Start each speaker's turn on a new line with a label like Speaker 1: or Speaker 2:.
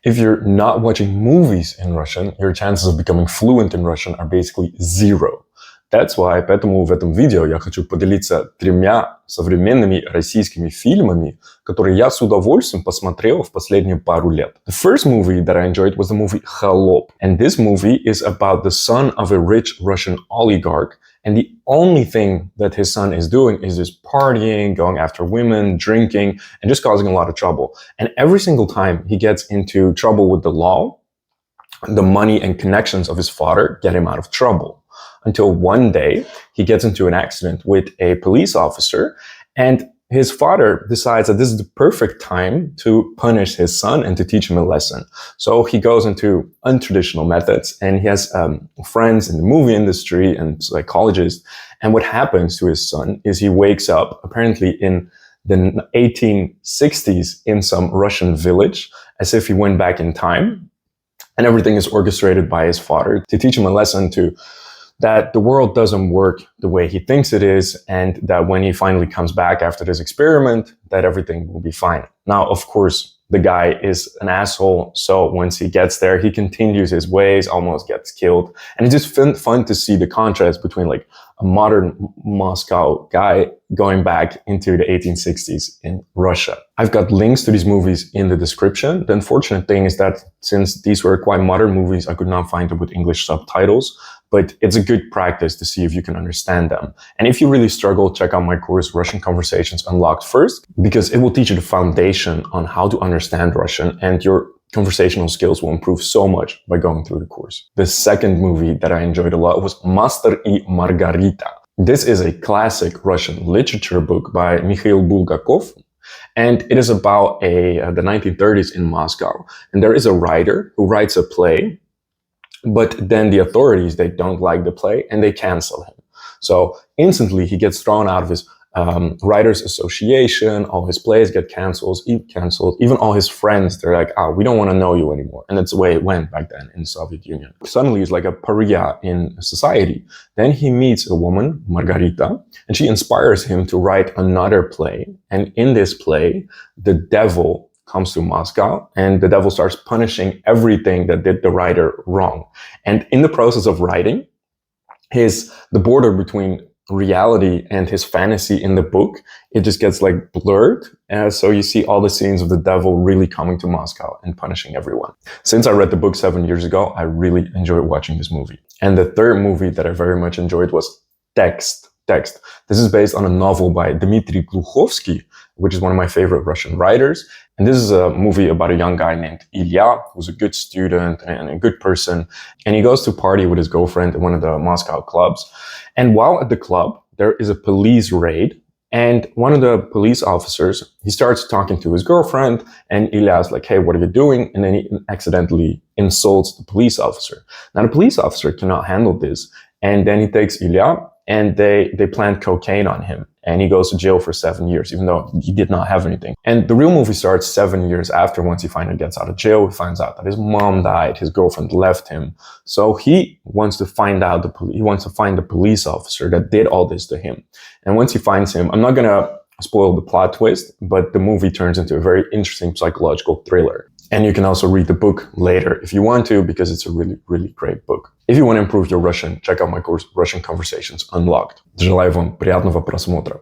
Speaker 1: If you're not watching movies in Russian, your chances of becoming fluent in Russian are basically zero. That's why, поэтому в этом видео я хочу поделиться 3 современными российскими фильмами, которые я с удовольствием посмотрел в последние пару лет. The first movie that I enjoyed was the movie Холоп. And this movie is about the son of a rich Russian oligarch. And the only thing that his son is doing is just partying, going after women, drinking, and just causing a lot of trouble. And every single time he gets into trouble with the law, the money and connections of his father get him out of trouble. Until one day, he gets into an accident with a police officer, and his father decides that this is the perfect time to punish his son and to teach him a lesson. So he goes into untraditional methods, and he has friends in the movie industry and psychologists. And what happens to his son is he wakes up, apparently in the 1860s, in some Russian village, as if he went back in time. And everything is orchestrated by his father to teach him a lesson that the world doesn't work the way he thinks it is, and that when he finally comes back after this experiment, that everything will be fine. Now, of course, the guy is an asshole, so once he gets there, he continues his ways, almost gets killed. And it's just fun to see the contrast between like a modern Moscow guy going back into the 1860s in Russia. I've got links to these movies in the description. The unfortunate thing is that since these were quite modern movies, I could not find them with English subtitles. But it's a good practice to see if you can understand them. And if you really struggle, check out my course, Russian Conversations Unlocked first, because it will teach you the foundation on how to understand Russian, and your conversational skills will improve so much by going through the course. The second movie that I enjoyed a lot was Master и Margarita. This is a classic Russian literature book by Mikhail Bulgakov. And it is about the 1930s in Moscow. And there is a writer who writes a play, but then the authorities, they don't like the play and they cancel him. So instantly he gets thrown out of his writers association, all his plays get canceled, even all his friends, they're like, we don't want to know you anymore. And that's the way it went back then in the Soviet Union. Suddenly he's like a pariah in society. Then he meets a woman, Margarita, and she inspires him to write another play. And in this play, the devil comes to Moscow, and the devil starts punishing everything that did the writer wrong. And in the process of writing, the border between reality and his fantasy in the book, it just gets like blurred. So you see all the scenes of the devil really coming to Moscow and punishing everyone. Since I read the book 7 years ago, I really enjoyed watching this movie. And the third movie that I very much enjoyed was Text. This is based on a novel by Dmitry Gluchovsky, which is one of my favorite Russian writers. And this is a movie about a young guy named Ilya, who's a good student and a good person. And he goes to party with his girlfriend at one of the Moscow clubs. And while at the club, there is a police raid. And one of the police officers, he starts talking to his girlfriend, and Ilya's like, hey, what are you doing? And then he accidentally insults the police officer. Now, the police officer cannot handle this. And then he takes Ilya, and they plant cocaine on him, and he goes to jail for 7 years, even though he did not have anything. And the real movie starts 7 years after. Once he finally gets out of jail, he finds out that his mom died, his girlfriend left him. So he wants to find the police officer that did all this to him. And once he finds him, I'm not gonna spoil the plot twist, but the movie turns into a very interesting psychological thriller. And you can also read the book later if you want to, because it's a really, really great book. If you want to improve your Russian, check out my course, Russian Conversations Unlocked. Желаю вам приятного просмотра.